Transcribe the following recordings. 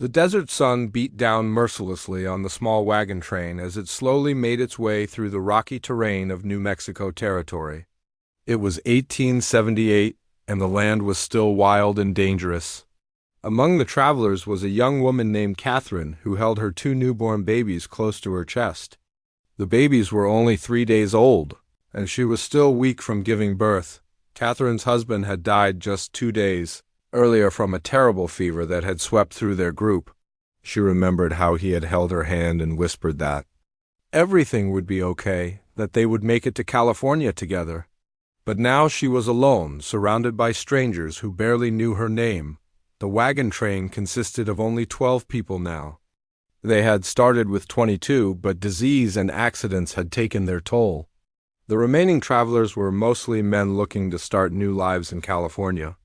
The desert sun beat down mercilessly on the small wagon train as it slowly made its way through the rocky terrain of New Mexico territory. It was 1878, and the land was still wild and dangerous. Among the travelers was a young woman named Catherine who held her two newborn babies close to her chest. The babies were only 3 days old, and she was still weak from giving birth. Catherine's husband had died just 2 days earlier from a terrible fever that had swept through their group. She remembered how he had held her hand and whispered that everything would be okay, that they would make it to California together. But now she was alone, surrounded by strangers who barely knew her name. The wagon train consisted of only 12 people now. They had started with 22, but disease and accidents had taken their toll. The remaining travelers were mostly men looking to start new lives in California.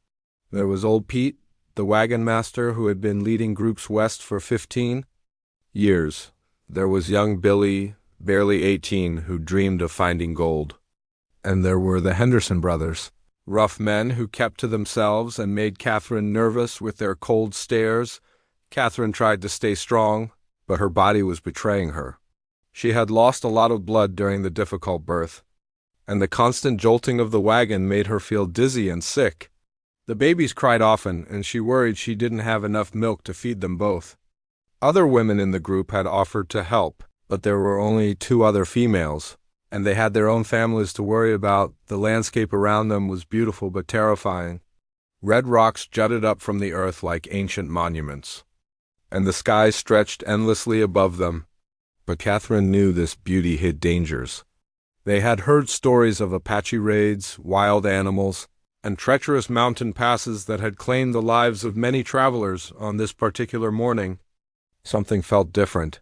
There was old Pete, the wagon master who had been leading groups west for 15 years. There was young Billy, barely 18, who dreamed of finding gold. And there were the Henderson brothers, rough men who kept to themselves and made Catherine nervous with their cold stares. Catherine tried to stay strong, but her body was betraying her. She had lost a lot of blood during the difficult birth, and the constant jolting of the wagon made her feel dizzy and sick. The babies cried often, and she worried she didn't have enough milk to feed them both. Other women in the group had offered to help, but there were only 2 other females, and they had their own families to worry about. The landscape around them was beautiful but terrifying. Red rocks jutted up from the earth like ancient monuments, and the sky stretched endlessly above them. But Catherine knew this beauty hid dangers. They had heard stories of Apache raids, wild animals, and treacherous mountain passes that had claimed the lives of many travelers on this particular morning. Something felt different.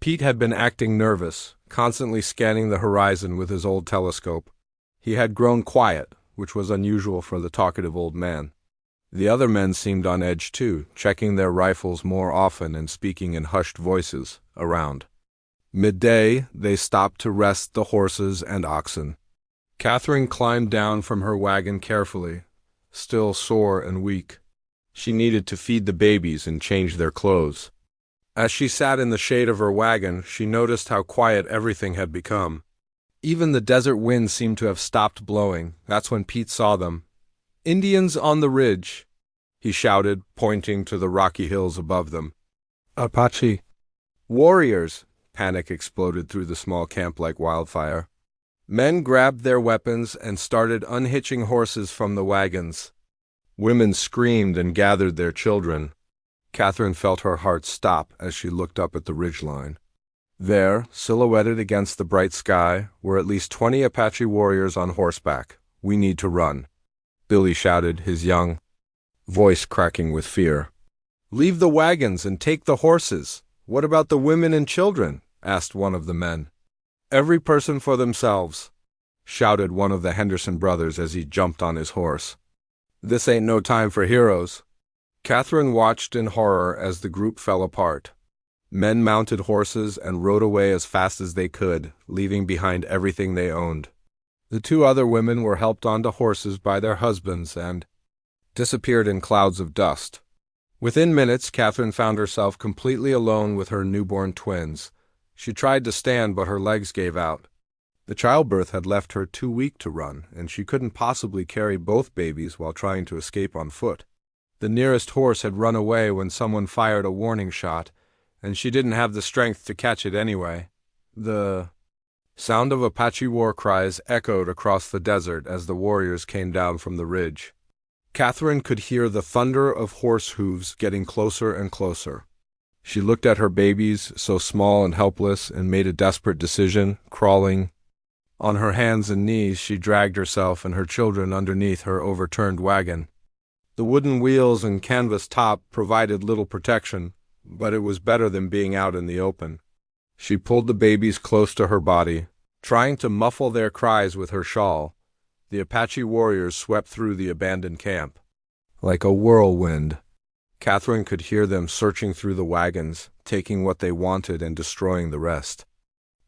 Pete had been acting nervous, constantly scanning the horizon with his old telescope. He had grown quiet, which was unusual for the talkative old man. The other men seemed on edge too, checking their rifles more often and speaking in hushed voices around. Midday, they stopped to rest the horses and oxen. Catherine climbed down from her wagon carefully, still sore and weak. She needed to feed the babies and change their clothes. As she sat in the shade of her wagon, she noticed how quiet everything had become. Even the desert wind seemed to have stopped blowing. That's when Pete saw them. "Indians on the ridge," he shouted, pointing to the rocky hills above them. "Apache." "Warriors!" Panic exploded through the small camp like wildfire. Men grabbed their weapons and started unhitching horses from the wagons. Women screamed and gathered their children. Catherine felt her heart stop as she looked up at the ridgeline. There, silhouetted against the bright sky, were at least 20 Apache warriors on horseback. "We need to run," Billy shouted, his young voice cracking with fear. "Leave the wagons and take the horses. What about the women and children?" asked one of the men. "Every person for themselves," shouted one of the Henderson brothers as he jumped on his horse. "This ain't no time for heroes." Catherine watched in horror as the group fell apart. Men mounted horses and rode away as fast as they could, leaving behind everything they owned. The 2 other women were helped onto horses by their husbands and disappeared in clouds of dust. Within minutes, Catherine found herself completely alone with her newborn twins. She tried to stand, but her legs gave out. The childbirth had left her too weak to run, and she couldn't possibly carry both babies while trying to escape on foot. The nearest horse had run away when someone fired a warning shot, and she didn't have the strength to catch it anyway. The sound of Apache war cries echoed across the desert as the warriors came down from the ridge. Catherine could hear the thunder of horse hooves getting closer and closer. She looked at her babies, so small and helpless, and made a desperate decision. Crawling on her hands and knees, she dragged herself and her children underneath her overturned wagon. The wooden wheels and canvas top provided little protection, but it was better than being out in the open. She pulled the babies close to her body, trying to muffle their cries with her shawl. The Apache warriors swept through the abandoned camp. Like a whirlwind, Catherine could hear them searching through the wagons, taking what they wanted and destroying the rest.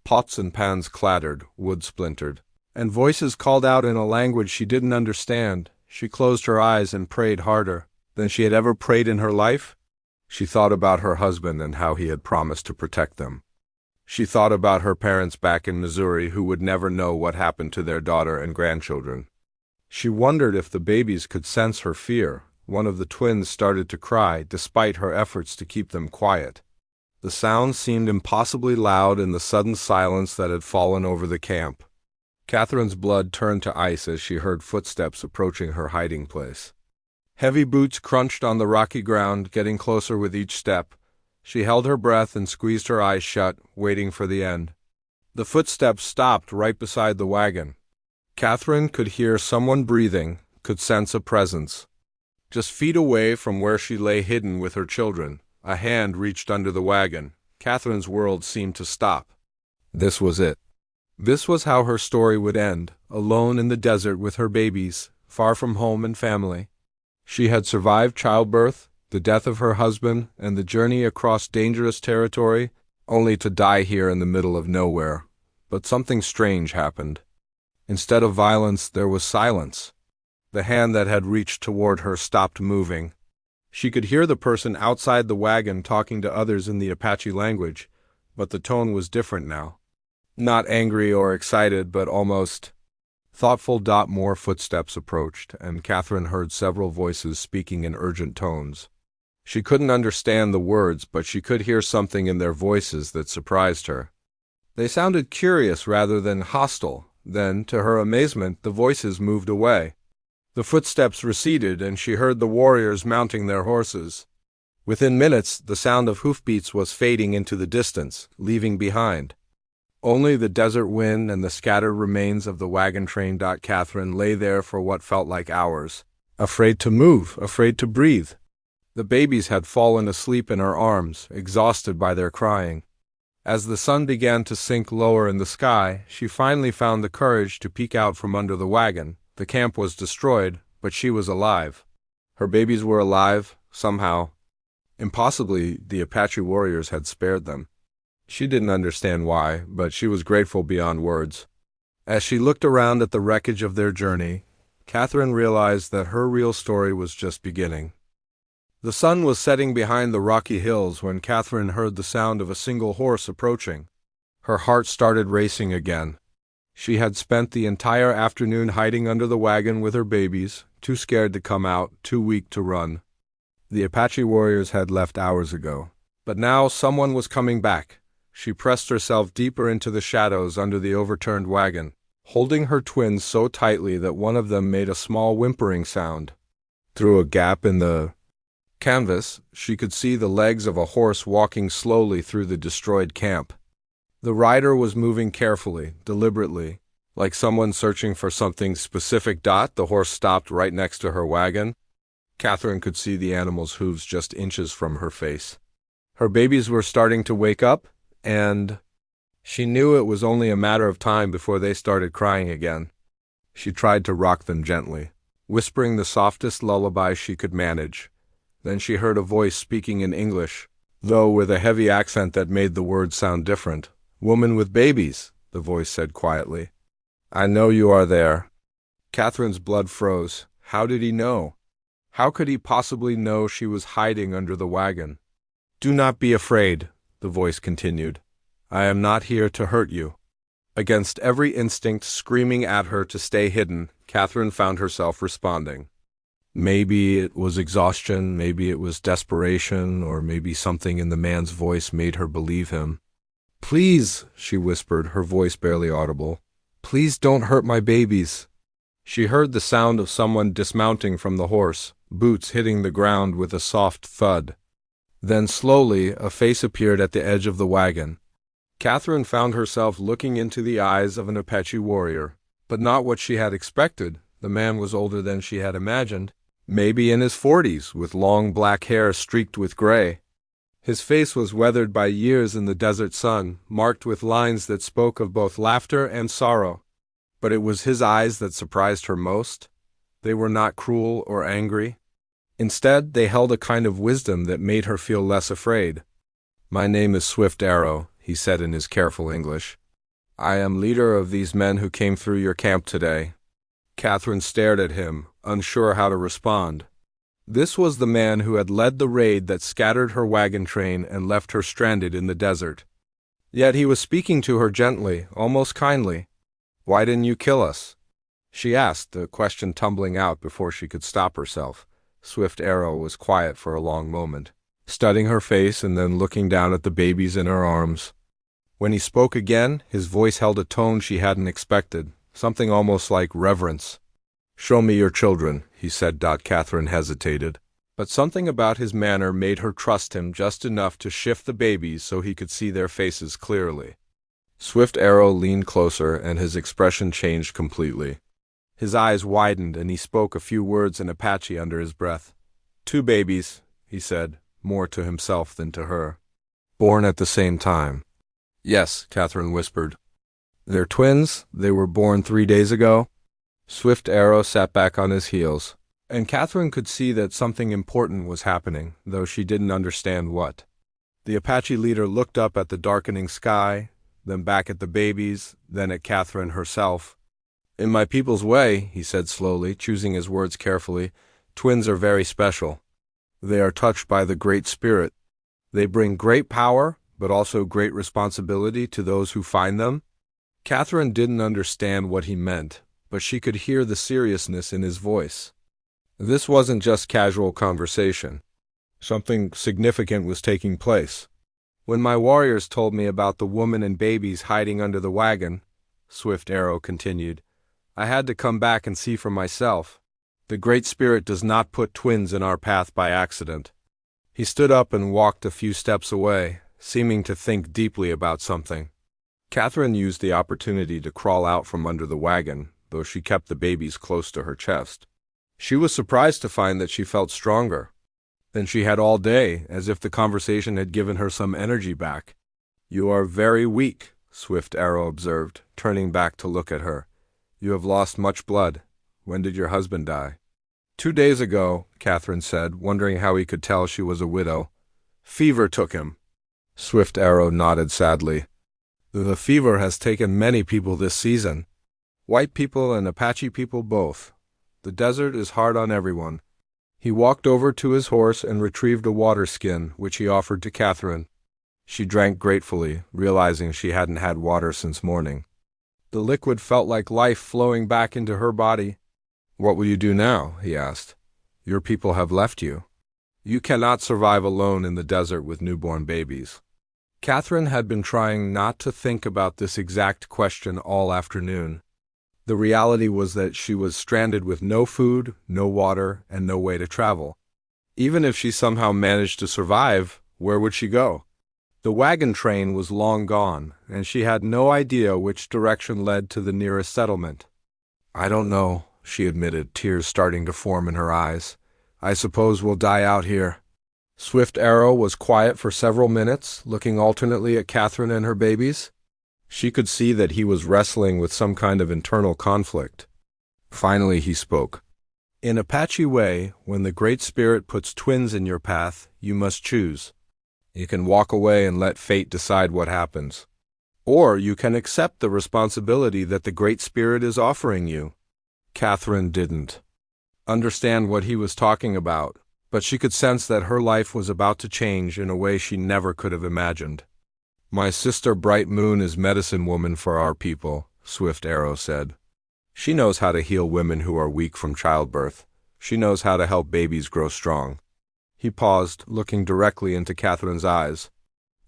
Pots and pans clattered, wood splintered, and voices called out in a language she didn't understand. She closed her eyes and prayed harder than she had ever prayed in her life. She thought about her husband and how he had promised to protect them. She thought about her parents back in Missouri who would never know what happened to their daughter and grandchildren. She wondered if the babies could sense her fear. One of the twins started to cry, despite her efforts to keep them quiet. The sound seemed impossibly loud in the sudden silence that had fallen over the camp. Catherine's blood turned to ice as she heard footsteps approaching her hiding place. Heavy boots crunched on the rocky ground, getting closer with each step. She held her breath and squeezed her eyes shut, waiting for the end. The footsteps stopped right beside the wagon. Catherine could hear someone breathing, could sense a presence. Just feet away from where she lay hidden with her children, a hand reached under the wagon. Catherine's world seemed to stop. This was it. This was how her story would end, alone in the desert with her babies, far from home and family. She had survived childbirth, the death of her husband, and the journey across dangerous territory, only to die here in the middle of nowhere. But something strange happened. Instead of violence, there was silence. The hand that had reached toward her stopped moving. She could hear the person outside the wagon talking to others in the Apache language, but the tone was different now. Not angry or excited, but almost thoughtful. More footsteps approached, and Catherine heard several voices speaking in urgent tones. She couldn't understand the words, but she could hear something in their voices that surprised her. They sounded curious rather than hostile. Then, to her amazement, the voices moved away. The footsteps receded, and she heard the warriors mounting their horses. Within minutes, the sound of hoofbeats was fading into the distance, leaving behind only the desert wind and the scattered remains of the wagon train. Catherine lay there for what felt like hours, afraid to move, afraid to breathe. The babies had fallen asleep in her arms, exhausted by their crying. As the sun began to sink lower in the sky, she finally found the courage to peek out from under the wagon. The camp was destroyed, but she was alive. Her babies were alive, somehow. Impossibly, the Apache warriors had spared them. She didn't understand why, but she was grateful beyond words. As she looked around at the wreckage of their journey, Catherine realized that her real story was just beginning. The sun was setting behind the rocky hills when Catherine heard the sound of a single horse approaching. Her heart started racing again. She had spent the entire afternoon hiding under the wagon with her babies, too scared to come out, too weak to run. The Apache warriors had left hours ago. But now someone was coming back. She pressed herself deeper into the shadows under the overturned wagon, holding her twins so tightly that one of them made a small whimpering sound. Through a gap in the canvas, she could see the legs of a horse walking slowly through the destroyed camp. The rider was moving carefully, deliberately, like someone searching for something specific. The horse stopped right next to her wagon. Catherine could see the animal's hooves just inches from her face. Her babies were starting to wake up, and she knew it was only a matter of time before they started crying again. She tried to rock them gently, whispering the softest lullaby she could manage. Then she heard a voice speaking in English, though with a heavy accent that made the words sound different. "Woman with babies," the voice said quietly. "I know you are there." Catherine's blood froze. How did he know? How could he possibly know she was hiding under the wagon? "Do not be afraid," the voice continued. "I am not here to hurt you." Against every instinct screaming at her to stay hidden, Catherine found herself responding. Maybe it was exhaustion, maybe it was desperation, or maybe something in the man's voice made her believe him. "Please," she whispered, her voice barely audible. "Please don't hurt my babies." She heard the sound of someone dismounting from the horse, boots hitting the ground with a soft thud. Then slowly, a face appeared at the edge of the wagon. Catherine found herself looking into the eyes of an Apache warrior, but not what she had expected. The man was older than she had imagined, maybe in his 40s, with long black hair streaked with gray. His face was weathered by years in the desert sun, marked with lines that spoke of both laughter and sorrow. But it was his eyes that surprised her most. They were not cruel or angry. Instead, they held a kind of wisdom that made her feel less afraid. "My name is Swift Arrow," he said in his careful English. "I am leader of these men who came through your camp today." Catherine stared at him, unsure how to respond. This was the man who had led the raid that scattered her wagon train and left her stranded in the desert. Yet he was speaking to her gently, almost kindly. "Why didn't you kill us?" she asked, the question tumbling out before she could stop herself. Swift Arrow was quiet for a long moment, studying her face and then looking down at the babies in her arms. When he spoke again, his voice held a tone she hadn't expected, something almost like reverence. "Show me your children," he said. Catherine hesitated, but something about his manner made her trust him just enough to shift the babies so he could see their faces clearly. Swift Arrow leaned closer, and his expression changed completely. His eyes widened, and he spoke a few words in Apache under his breath. "Two babies," he said, more to himself than to her. "Born at the same time." "Yes," Catherine whispered. "They're twins? They were born 3 days ago?" Swift Arrow sat back on his heels, and Catherine could see that something important was happening, though she didn't understand what. The Apache leader looked up at the darkening sky, then back at the babies, then at Catherine herself. "In my people's way," he said slowly, choosing his words carefully, "twins are very special. They are touched by the Great Spirit. They bring great power, but also great responsibility to those who find them." Catherine didn't understand what he meant, but she could hear the seriousness in his voice. This wasn't just casual conversation. Something significant was taking place. "When my warriors told me about the woman and babies hiding under the wagon," Swift Arrow continued, "I had to come back and see for myself. The Great Spirit does not put twins in our path by accident." He stood up and walked a few steps away, seeming to think deeply about something. Catherine used the opportunity to crawl out from under the wagon, though she kept the babies close to her chest. She was surprised to find that she felt stronger than she had all day, as if the conversation had given her some energy back. "You are very weak," Swift Arrow observed, turning back to look at her. "You have lost much blood. When did your husband die?" 2 days ago," Catherine said, wondering how he could tell she was a widow. "Fever took him." Swift Arrow nodded sadly. "The fever has taken many people this season. White people and Apache people both. The desert is hard on everyone." He walked over to his horse and retrieved a water skin, which he offered to Catherine. She drank gratefully, realizing she hadn't had water since morning. The liquid felt like life flowing back into her body. "What will you do now?" he asked. "Your people have left you. You cannot survive alone in the desert with newborn babies." Catherine had been trying not to think about this exact question all afternoon. The reality was that she was stranded with no food, no water, and no way to travel. Even if she somehow managed to survive, where would she go? The wagon train was long gone, and she had no idea which direction led to the nearest settlement. "I don't know," she admitted, tears starting to form in her eyes. "I suppose we'll die out here." Swift Arrow was quiet for several minutes, looking alternately at Catherine and her babies. She could see that he was wrestling with some kind of internal conflict. Finally he spoke. "In Apache way, when the Great Spirit puts twins in your path, you must choose. You can walk away and let fate decide what happens. Or you can accept the responsibility that the Great Spirit is offering you." Catherine didn't understand what he was talking about, but she could sense that her life was about to change in a way she never could have imagined. "My sister Bright Moon is medicine woman for our people," Swift Arrow said. "She knows how to heal women who are weak from childbirth. She knows how to help babies grow strong." He paused, looking directly into Catherine's eyes.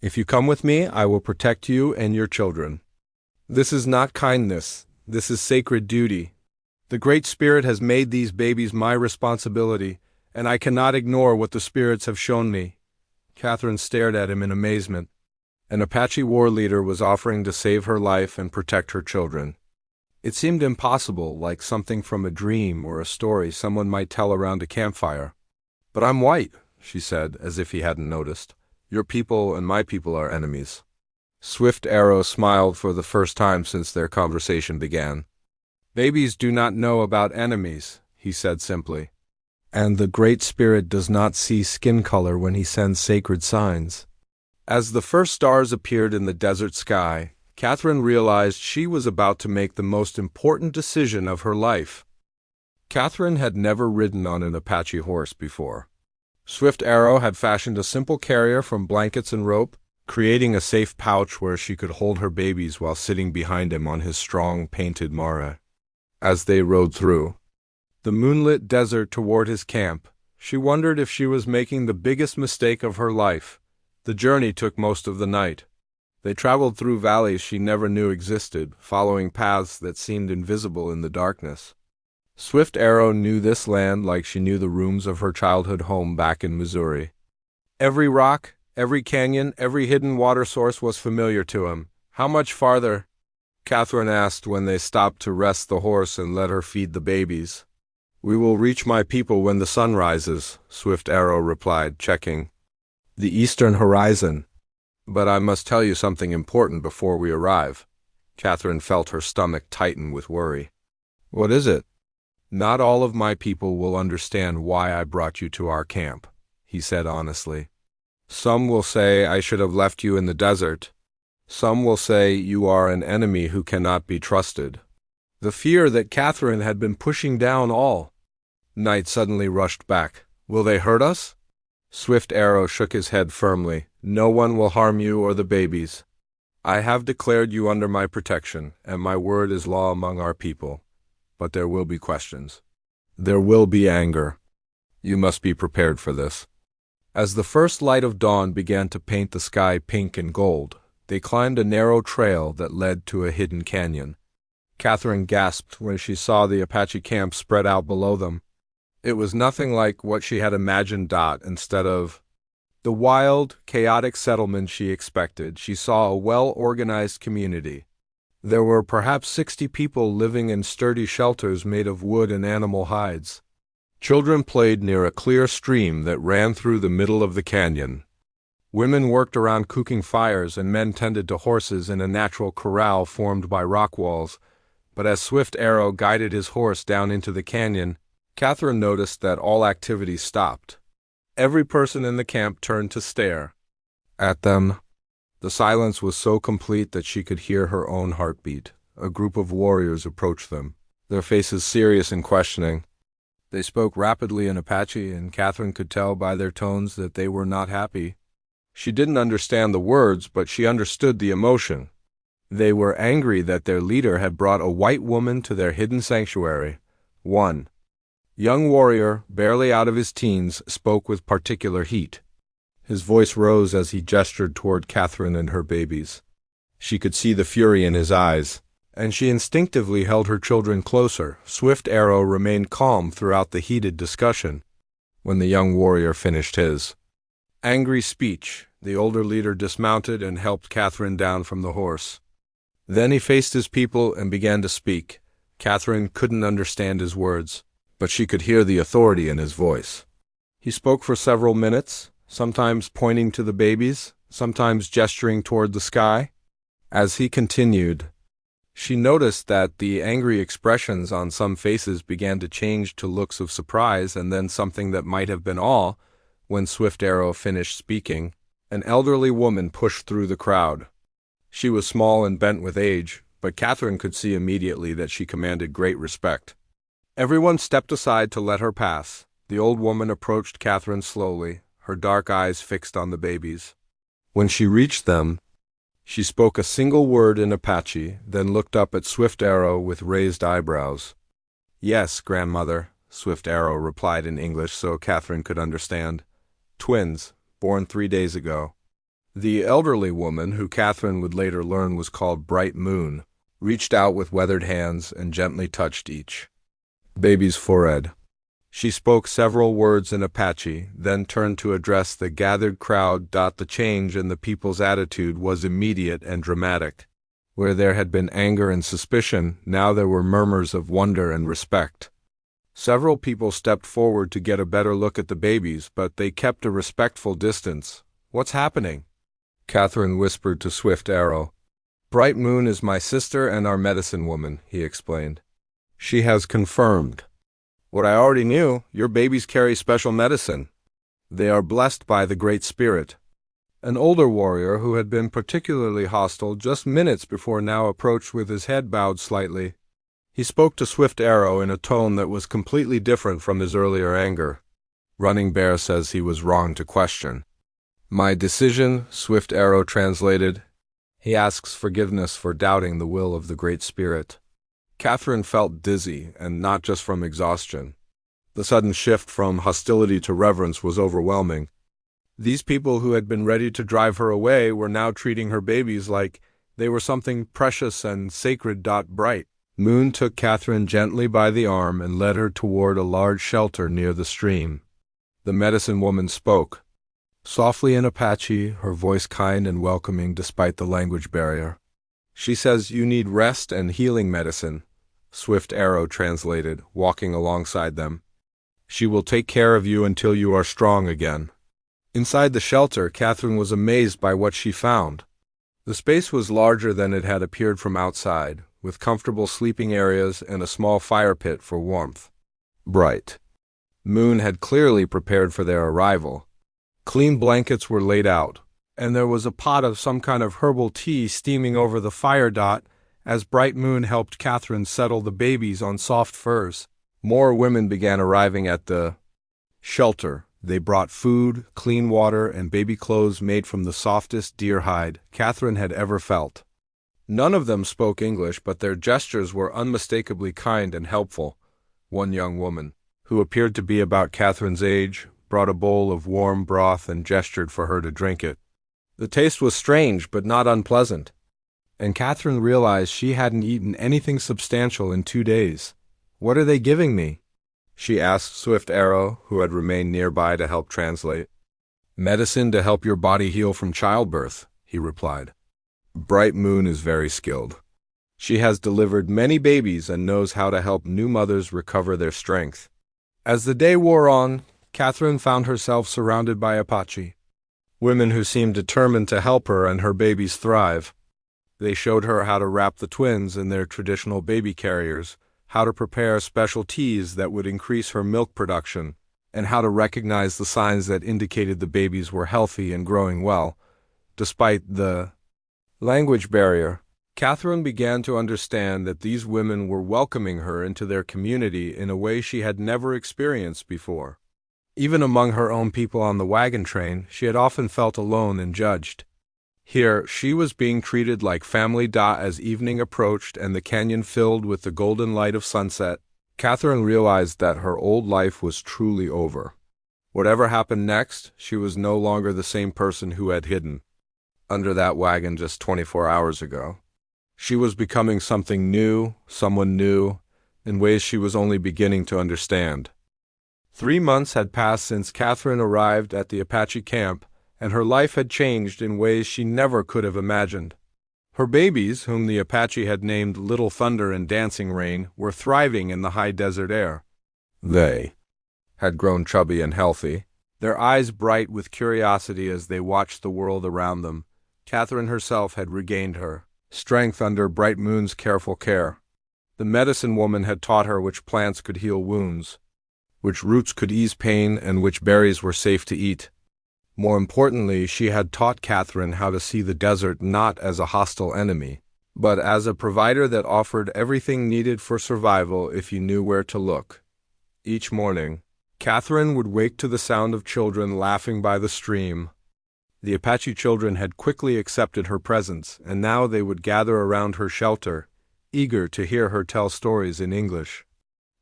"If you come with me, I will protect you and your children. This is not kindness. This is sacred duty. The Great Spirit has made these babies my responsibility, and I cannot ignore what the spirits have shown me." Catherine stared at him in amazement. An Apache war leader was offering to save her life and protect her children. It seemed impossible, like something from a dream or a story someone might tell around a campfire. "But I'm white," she said, as if he hadn't noticed. "Your people and my people are enemies." Swift Arrow smiled for the first time since their conversation began. "Babies do not know about enemies," he said simply. "And the Great Spirit does not see skin color when he sends sacred signs." As the first stars appeared in the desert sky, Catherine realized she was about to make the most important decision of her life. Catherine had never ridden on an Apache horse before. Swift Arrow had fashioned a simple carrier from blankets and rope, creating a safe pouch where she could hold her babies while sitting behind him on his strong, painted mare. As they rode through the moonlit desert toward his camp, she wondered if she was making the biggest mistake of her life. The journey took most of the night. They traveled through valleys she never knew existed, following paths that seemed invisible in the darkness. Swift Arrow knew this land like she knew the rooms of her childhood home back in Missouri. Every rock, every canyon, every hidden water source was familiar to him. "How much farther?" Catherine asked when they stopped to rest the horse and let her feed the babies. "We will reach my people when the sun rises," Swift Arrow replied, checking the eastern horizon. "But I must tell you something important before we arrive." Catherine felt her stomach tighten with worry. "What is it?" "Not all of my people will understand why I brought you to our camp," he said honestly. "Some will say I should have left you in the desert. Some will say you are an enemy who cannot be trusted." The fear that Catherine had been pushing down all night suddenly rushed back. "Will they hurt us?" Swift Arrow shook his head firmly. "No one will harm you or the babies. I have declared you under my protection, and my word is law among our people. But there will be questions. There will be anger. You must be prepared for this." As the first light of dawn began to paint the sky pink and gold, they climbed a narrow trail that led to a hidden canyon. Catherine gasped when she saw the Apache camp spread out below them. It was nothing like what she had imagined. Instead of the wild, chaotic settlement she expected, she saw a well-organized community. There were perhaps 60 people living in sturdy shelters made of wood and animal hides. Children played near a clear stream that ran through the middle of the canyon. Women worked around cooking fires and men tended to horses in a natural corral formed by rock walls. But as Swift Arrow guided his horse down into the canyon, Catherine noticed that all activity stopped. Every person in the camp turned to stare at them. The silence was so complete that she could hear her own heartbeat. A group of warriors approached them, their faces serious and questioning. They spoke rapidly in Apache, and Catherine could tell by their tones that they were not happy. She didn't understand the words, but she understood the emotion. They were angry that their leader had brought a white woman to their hidden sanctuary. One young warrior, barely out of his teens, spoke with particular heat. His voice rose as he gestured toward Catherine and her babies. She could see the fury in his eyes, and she instinctively held her children closer. Swift Arrow remained calm throughout the heated discussion. When the young warrior finished his angry speech, the older leader dismounted and helped Catherine down from the horse. Then he faced his people and began to speak. Catherine couldn't understand his words, but she could hear the authority in his voice. He spoke for several minutes, sometimes pointing to the babies, sometimes gesturing toward the sky. As he continued, she noticed that the angry expressions on some faces began to change to looks of surprise and then something that might have been awe. When Swift Arrow finished speaking, an elderly woman pushed through the crowd. She was small and bent with age, but Catherine could see immediately that she commanded great respect. Everyone stepped aside to let her pass. The old woman approached Catherine slowly, her dark eyes fixed on the babies. When she reached them, she spoke a single word in Apache, then looked up at Swift Arrow with raised eyebrows. "Yes, grandmother," Swift Arrow replied in English so Catherine could understand. "Twins, born 3 days ago." The elderly woman, who Catherine would later learn was called Bright Moon, reached out with weathered hands and gently touched each baby's forehead. She spoke several words in Apache, then turned to address the gathered crowd. The change in the people's attitude was immediate and dramatic. Where there had been anger and suspicion, now there were murmurs of wonder and respect. Several people stepped forward to get a better look at the babies, but they kept a respectful distance. "What's happening?" Catherine whispered to Swift Arrow. "Bright Moon is my sister and our medicine woman," he explained. "She has confirmed what I already knew. Your babies carry special medicine. They are blessed by the Great Spirit." An older warrior who had been particularly hostile just minutes before now approached with his head bowed slightly. He spoke to Swift Arrow in a tone that was completely different from his earlier anger. Running Bear says he was wrong to question. My decision, Swift Arrow translated. He asks forgiveness for doubting the will of the Great Spirit. Catherine felt dizzy, and not just from exhaustion. The sudden shift from hostility to reverence was overwhelming. These people who had been ready to drive her away were now treating her babies like they were something precious and sacred. Bright Moon took Catherine gently by the arm and led her toward a large shelter near the stream. The medicine woman spoke, softly in Apache, her voice kind and welcoming despite the language barrier. She says you need rest and healing medicine, Swift Arrow translated, walking alongside them. She will take care of you until you are strong again. Inside the shelter, Catherine was amazed by what she found. The space was larger than it had appeared from outside, with comfortable sleeping areas and a small fire pit for warmth. Bright Moon had clearly prepared for their arrival. Clean blankets were laid out, and there was a pot of some kind of herbal tea steaming over the fire. As Bright Moon helped Catherine settle the babies on soft furs, more women began arriving at the shelter. They brought food, clean water, and baby clothes made from the softest deer hide Catherine had ever felt. None of them spoke English, but their gestures were unmistakably kind and helpful. One young woman, who appeared to be about Catherine's age, brought a bowl of warm broth and gestured for her to drink it. The taste was strange but not unpleasant, and Catherine realized she hadn't eaten anything substantial in 2 days. What are they giving me? She asked Swift Arrow, who had remained nearby to help translate. Medicine to help your body heal from childbirth, he replied. Bright Moon is very skilled. She has delivered many babies and knows how to help new mothers recover their strength. As the day wore on, Catherine found herself surrounded by Apache, women who seemed determined to help her and her babies thrive. They showed her how to wrap the twins in their traditional baby carriers, how to prepare special teas that would increase her milk production, and how to recognize the signs that indicated the babies were healthy and growing well. Despite the language barrier, Catherine began to understand that these women were welcoming her into their community in a way she had never experienced before. Even among her own people on the wagon train, she had often felt alone and judged. Here, she was being treated like family. As evening approached and the canyon filled with the golden light of sunset, Catherine realized that her old life was truly over. Whatever happened next, she was no longer the same person who had hidden under that wagon just 24 hours ago. She was becoming something new, someone new, in ways she was only beginning to understand. 3 months had passed since Catherine arrived at the Apache camp, and her life had changed in ways she never could have imagined. Her babies, whom the Apache had named Little Thunder and Dancing Rain, were thriving in the high desert air. They had grown chubby and healthy, their eyes bright with curiosity as they watched the world around them. Catherine herself had regained her strength under Bright Moon's careful care. The medicine woman had taught her which plants could heal wounds, which roots could ease pain, and which berries were safe to eat. More importantly, she had taught Catherine how to see the desert not as a hostile enemy, but as a provider that offered everything needed for survival if you knew where to look. Each morning, Catherine would wake to the sound of children laughing by the stream. The Apache children had quickly accepted her presence, and now they would gather around her shelter, eager to hear her tell stories in English.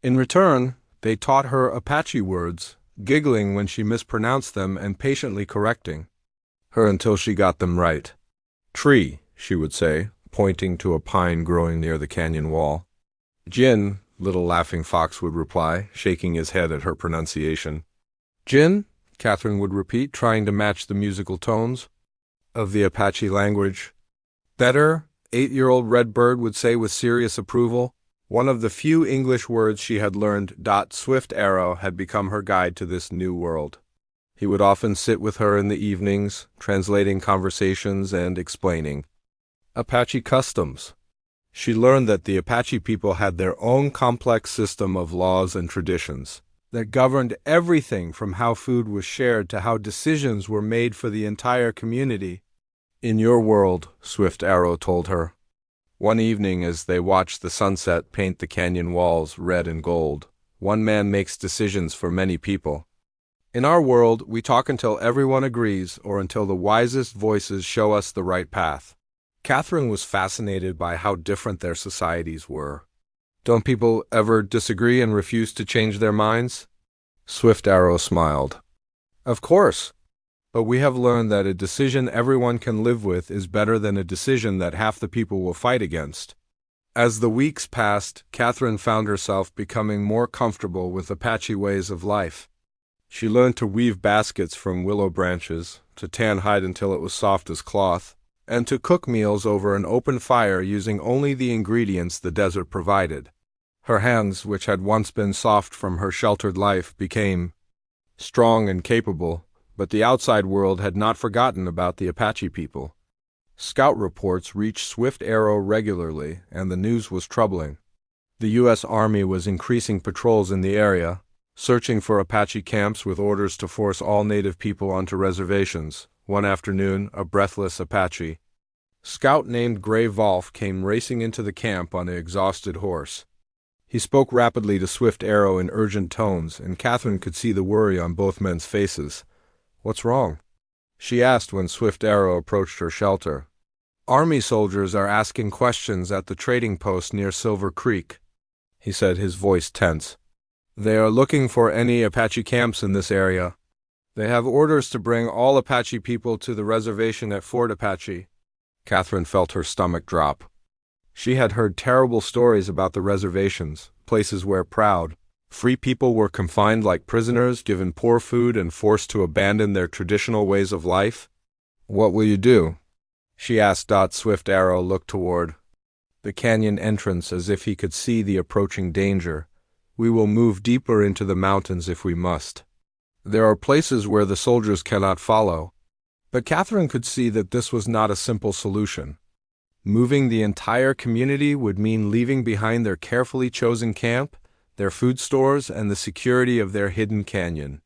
In return, they taught her Apache words, giggling when she mispronounced them and patiently correcting her until she got them right. Tree, she would say, pointing to a pine growing near the canyon wall. Jin, Little Laughing Fox would reply, shaking his head at her pronunciation. Jin, Catherine would repeat, trying to match the musical tones of the Apache language. Better, 8-year-old Redbird would say with serious approval. One of the few English words she had learned. Swift Arrow had become her guide to this new world. He would often sit with her in the evenings, translating conversations and explaining Apache customs. She learned that the Apache people had their own complex system of laws and traditions that governed everything from how food was shared to how decisions were made for the entire community. In your world, Swift Arrow told her, One evening, as they watch the sunset paint the canyon walls red and gold, one man makes decisions for many people. In our world, we talk until everyone agrees or until the wisest voices show us the right path. Catherine was fascinated by how different their societies were. Don't people ever disagree and refuse to change their minds? Swift Arrow smiled. Of course. But we have learned that a decision everyone can live with is better than a decision that half the people will fight against. As the weeks passed, Catherine found herself becoming more comfortable with Apache ways of life. She learned to weave baskets from willow branches, to tan hide until it was soft as cloth, and to cook meals over an open fire using only the ingredients the desert provided. Her hands, which had once been soft from her sheltered life, became strong and capable, but the outside world had not forgotten about the Apache people. Scout reports reached Swift Arrow regularly, and the news was troubling. The U.S. Army was increasing patrols in the area, searching for Apache camps with orders to force all native people onto reservations. One afternoon, a breathless Apache scout named Gray Volf came racing into the camp on an exhausted horse. He spoke rapidly to Swift Arrow in urgent tones, and Catherine could see the worry on both men's faces. "What's wrong?" she asked when Swift Arrow approached her shelter. "Army soldiers are asking questions at the trading post near Silver Creek," he said, his voice tense. "They are looking for any Apache camps in this area. They have orders to bring all Apache people to the reservation at Fort Apache." Catherine felt her stomach drop. She had heard terrible stories about the reservations, places where proud, free people were confined like prisoners, given poor food, and forced to abandon their traditional ways of life. "What will you do?" she asked. Swift Arrow looked toward the canyon entrance as if he could see the approaching danger. "We will move deeper into the mountains if we must. There are places where the soldiers cannot follow." But Catherine could see that this was not a simple solution. Moving the entire community would mean leaving behind their carefully chosen camp, their food stores, and the security of their hidden canyon.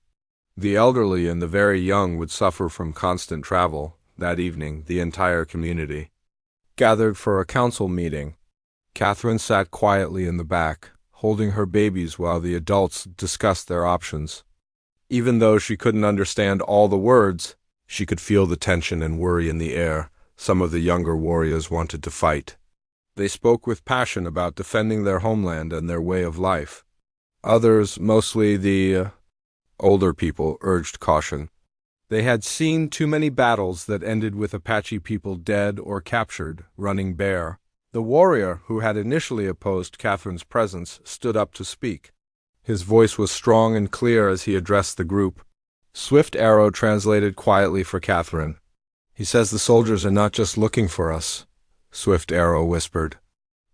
The elderly and the very young would suffer from constant travel. That evening, the entire community gathered for a council meeting. Catherine sat quietly in the back, holding her babies while the adults discussed their options. Even though she couldn't understand all the words, she could feel the tension and worry in the air. Some of the younger warriors wanted to fight. They spoke with passion about defending their homeland and their way of life. Others, mostly the older people, urged caution. They had seen too many battles that ended with Apache people dead or captured, running bare. The warrior who had initially opposed Catherine's presence stood up to speak. His voice was strong and clear as he addressed the group. Swift Arrow translated quietly for Catherine. "He says the soldiers are not just looking for us," Swift Arrow whispered.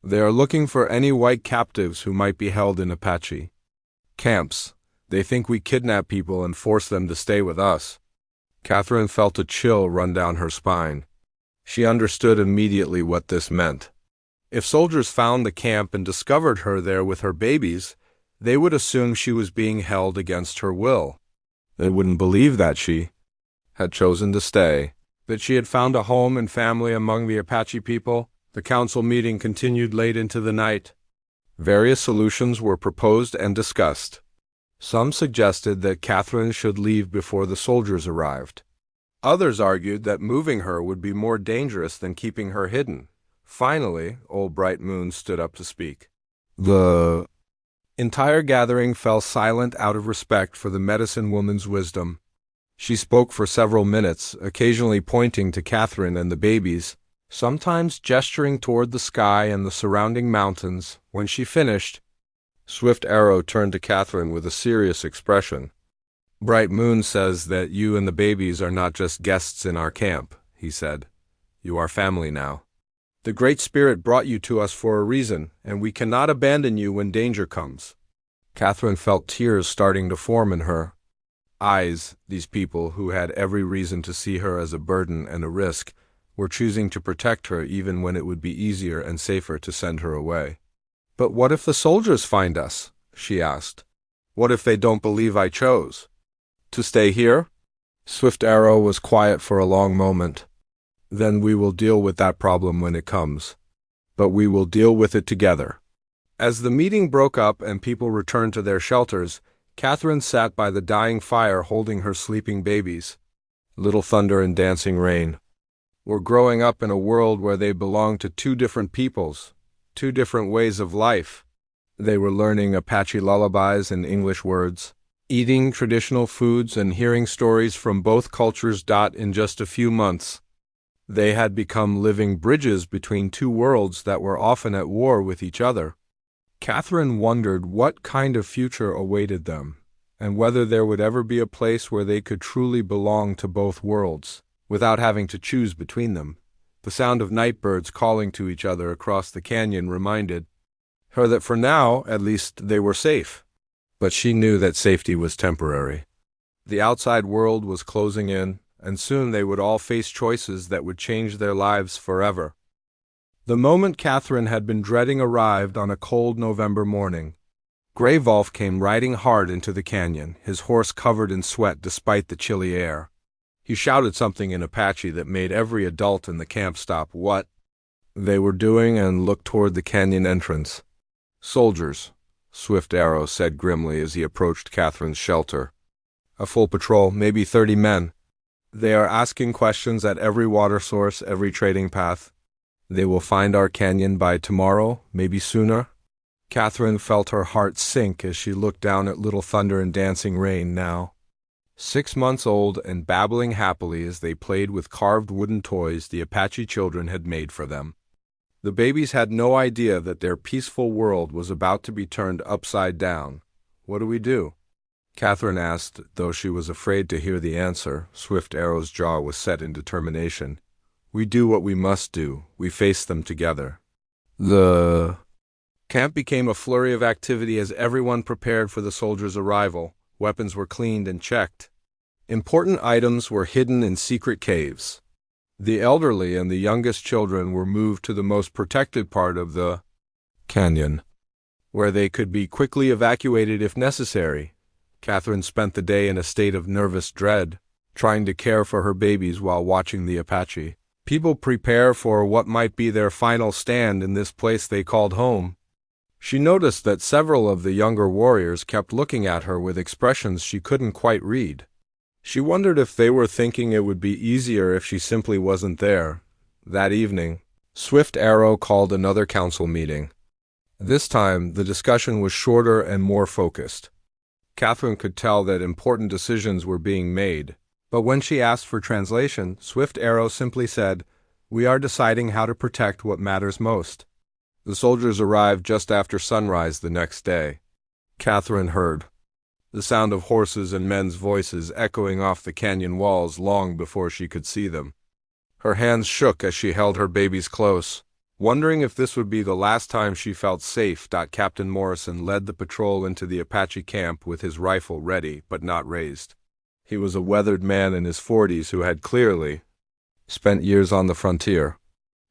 "They are looking for any white captives who might be held in Apache camps. They think we kidnap people and force them to stay with us." Catherine felt a chill run down her spine. She understood immediately what this meant. If soldiers found the camp and discovered her there with her babies, they would assume she was being held against her will. They wouldn't believe that she had chosen to stay, that she had found a home and family among the Apache people. The council meeting continued late into the night. Various solutions were proposed and discussed. Some suggested that Catherine should leave before the soldiers arrived. Others argued that moving her would be more dangerous than keeping her hidden. Finally, Old Bright Moon stood up to speak. The entire gathering fell silent out of respect for the medicine woman's wisdom. She spoke for several minutes, occasionally pointing to Catherine and the babies, sometimes gesturing toward the sky and the surrounding mountains. When she finished, Swift Arrow turned to Catherine with a serious expression. "Bright Moon says that you and the babies are not just guests in our camp," he said. "You are family now. The Great Spirit brought you to us for a reason, and we cannot abandon you when danger comes." Catherine felt tears starting to form in her eyes. These people, who had every reason to see her as a burden and a risk, were choosing to protect her even when it would be easier and safer to send her away. "But what if the soldiers find us?" she asked. "What if they don't believe I chose to stay here?" Swift Arrow was quiet for a long moment. "Then we will deal with that problem when it comes. but we will deal with it together." As the meeting broke up and people returned to their shelters, Catherine sat by the dying fire holding her sleeping babies. Little Thunder and Dancing Rain were growing up in a world where they belonged to two different peoples, two different ways of life. They were learning Apache lullabies and English words, eating traditional foods and hearing stories from both cultures. In just a few months, they had become living bridges between two worlds that were often at war with each other. Catherine wondered what kind of future awaited them, and whether there would ever be a place where they could truly belong to both worlds, without having to choose between them. The sound of night birds calling to each other across the canyon reminded her that for now, at least, they were safe. But she knew that safety was temporary. The outside world was closing in, and soon they would all face choices that would change their lives forever. The moment Catherine had been dreading arrived on a cold November morning. Gray Wolf came riding hard into the canyon, his horse covered in sweat despite the chilly air. He shouted something in Apache that made every adult in the camp stop what they were doing and look toward the canyon entrance. "Soldiers," Swift Arrow said grimly as he approached Catherine's shelter. "A full patrol, maybe 30 men. They are asking questions at every water source, every trading path. They will find our canyon by tomorrow, maybe sooner." Catherine felt her heart sink as she looked down at Little Thunder and Dancing Rain now, 6 months old and babbling happily as they played with carved wooden toys the Apache children had made for them. The babies had no idea that their peaceful world was about to be turned upside down. "What do we do?" Catherine asked, though she was afraid to hear the answer. Swift Arrow's jaw was set in determination. "We do what we must do. We face them together." The camp became a flurry of activity as everyone prepared for the soldiers' arrival. Weapons were cleaned and checked. Important items were hidden in secret caves. The elderly and the youngest children were moved to the most protected part of the canyon, where they could be quickly evacuated if necessary. Catherine spent the day in a state of nervous dread, trying to care for her babies while watching the Apache people prepare for what might be their final stand in this place they called home. She noticed that several of the younger warriors kept looking at her with expressions she couldn't quite read. She wondered if they were thinking it would be easier if she simply wasn't there. That evening, Swift Arrow called another council meeting. This time, the discussion was shorter and more focused. Catherine could tell that important decisions were being made, but when she asked for translation, Swift Arrow simply said, "We are deciding how to protect what matters most." The soldiers arrived just after sunrise the next day. Catherine heard the sound of horses and men's voices echoing off the canyon walls long before she could see them. Her hands shook as she held her babies close, wondering if this would be the last time she felt safe. Captain Morrison led the patrol into the Apache camp with his rifle ready but not raised. He was a weathered man in his 40s who had clearly spent years on the frontier.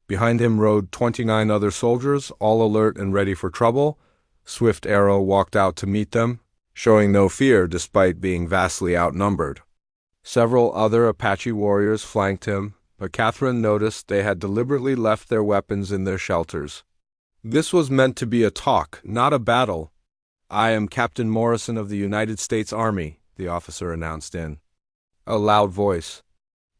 Behind him rode 29 other soldiers, all alert and ready for trouble. Swift Arrow walked out to meet them, showing no fear despite being vastly outnumbered. Several other Apache warriors flanked him, but Catherine noticed they had deliberately left their weapons in their shelters. This was meant to be a talk, not a battle. "I am Captain Morrison of the United States Army," the officer announced in a loud voice.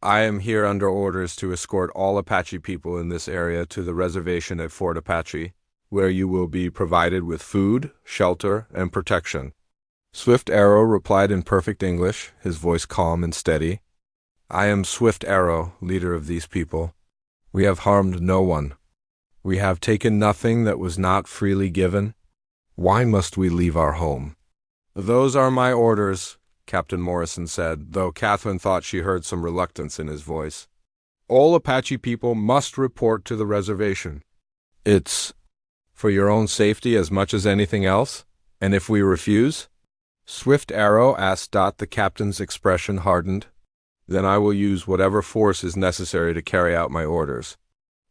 "I am here under orders to escort all Apache people in this area to the reservation at Fort Apache, where you will be provided with food, shelter, and protection." Swift Arrow replied in perfect English, his voice calm and steady. "I am Swift Arrow, leader of these people. We have harmed no one. We have taken nothing that was not freely given. Why must we leave our home?" "Those are my orders," Captain Morrison said, though Catherine thought she heard some reluctance in his voice. "All Apache people must report to the reservation. It's for your own safety as much as anything else? And if we refuse?" Swift Arrow asked. The captain's expression hardened. "Then I will use whatever force is necessary to carry out my orders."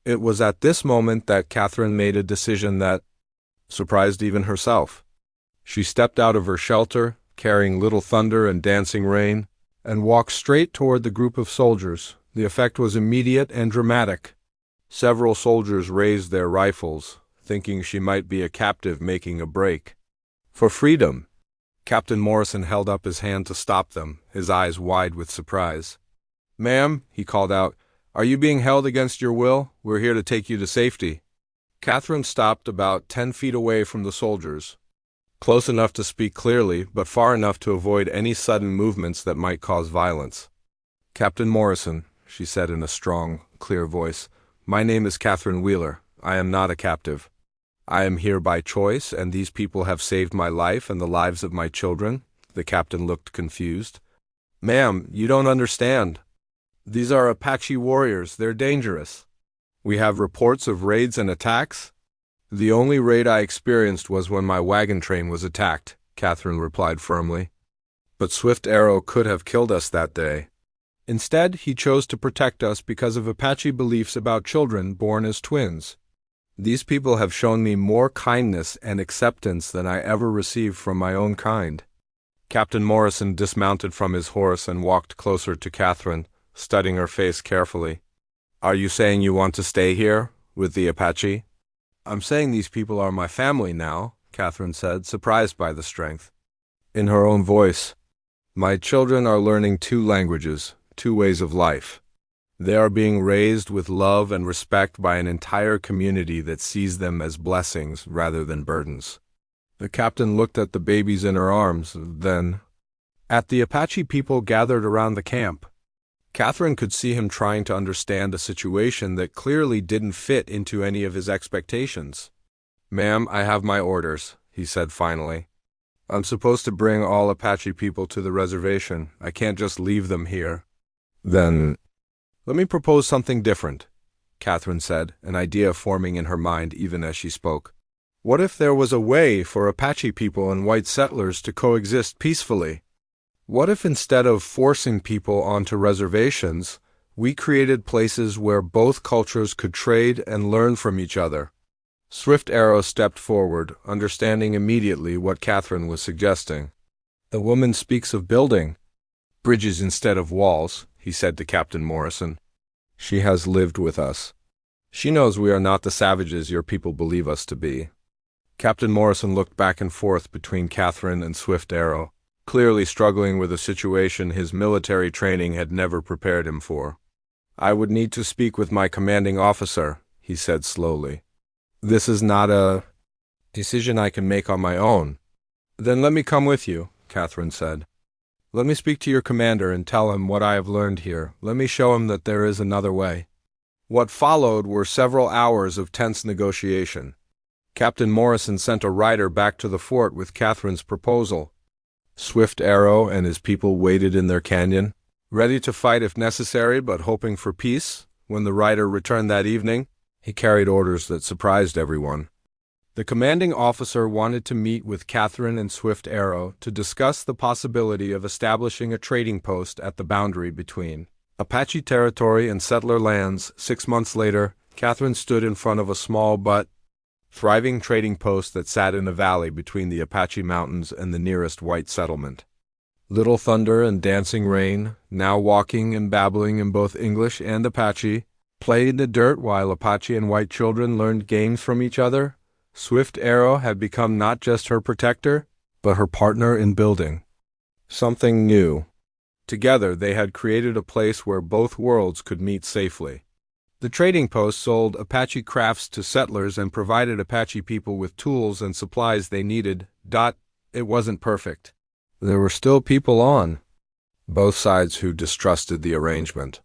It was at this moment that Catherine made a decision that surprised even herself. She stepped out of her shelter, carrying Little Thunder and Dancing Rain, and walked straight toward the group of soldiers. The effect was immediate and dramatic. Several soldiers raised their rifles, thinking she might be a captive making a break. For freedom! Captain Morrison held up his hand to stop them, his eyes wide with surprise. "Ma'am," he called out, "are you being held against your will? We're here to take you to safety." Catherine stopped about 10 feet away from the soldiers, close enough to speak clearly, but far enough to avoid any sudden movements that might cause violence. "Captain Morrison," she said in a strong, clear voice, "my name is Catherine Wheeler. I am not a captive. I am here by choice, and these people have saved my life and the lives of my children." The captain looked confused. "Ma'am, you don't understand. These are Apache warriors. They're dangerous. We have reports of raids and attacks." "The only raid I experienced was when my wagon train was attacked," Catherine replied firmly. "But Swift Arrow could have killed us that day. Instead, he chose to protect us because of Apache beliefs about children born as twins. These people have shown me more kindness and acceptance than I ever received from my own kind." Captain Morrison dismounted from his horse and walked closer to Catherine, studying her face carefully. "Are you saying you want to stay here, with the Apache?" "I'm saying these people are my family now," Catherine said, surprised by the strength. In her own voice, "My children are learning 2 languages, 2 ways of life. They are being raised with love and respect by an entire community that sees them as blessings rather than burdens." The captain looked at the babies in her arms, then at the Apache people gathered around the camp. Catherine could see him trying to understand a situation that clearly didn't fit into any of his expectations. "Ma'am, I have my orders," he said finally. "I'm supposed to bring all Apache people to the reservation. I can't just leave them here." "Then let me propose something different," Catherine said, an idea forming in her mind even as she spoke. "What if there was a way for Apache people and white settlers to coexist peacefully? What if instead of forcing people onto reservations, we created places where both cultures could trade and learn from each other?" Swift Arrow stepped forward, understanding immediately what Catherine was suggesting. "The woman speaks of building bridges instead of walls," he said to Captain Morrison. "She has lived with us. She knows we are not the savages your people believe us to be." Captain Morrison looked back and forth between Catherine and Swift Arrow, clearly struggling with a situation his military training had never prepared him for. "I would need to speak with my commanding officer," he said slowly. "This is not a decision I can make on my own." "Then let me come with you," Catherine said. "Let me speak to your commander and tell him what I have learned here. Let me show him that there is another way." What followed were several hours of tense negotiation. Captain Morrison sent a rider back to the fort with Catherine's proposal. Swift Arrow and his people waited in their canyon, ready to fight if necessary but hoping for peace. When the rider returned that evening, he carried orders that surprised everyone. The commanding officer wanted to meet with Catherine and Swift Arrow to discuss the possibility of establishing a trading post at the boundary between Apache territory and settler lands. 6 months later, Catherine stood in front of a small but thriving trading post that sat in a valley between the Apache Mountains and the nearest white settlement. Little Thunder and Dancing Rain, now walking and babbling in both English and Apache, played in the dirt while Apache and white children learned games from each other. Swift Arrow had become not just her protector, but her partner in building something new. Together, they had created a place where both worlds could meet safely. The trading post sold Apache crafts to settlers and provided Apache people with tools and supplies they needed. It wasn't perfect. There were still people on both sides who distrusted the arrangement.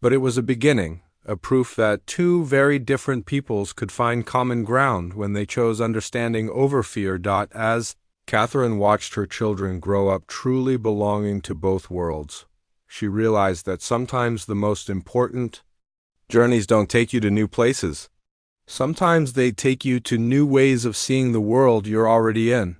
But it was a beginning, a proof that 2 very different peoples could find common ground when they chose understanding over fear. As Catherine watched her children grow up truly belonging to both worlds, she realized that sometimes the most important journeys don't take you to new places. Sometimes they take you to new ways of seeing the world you're already in.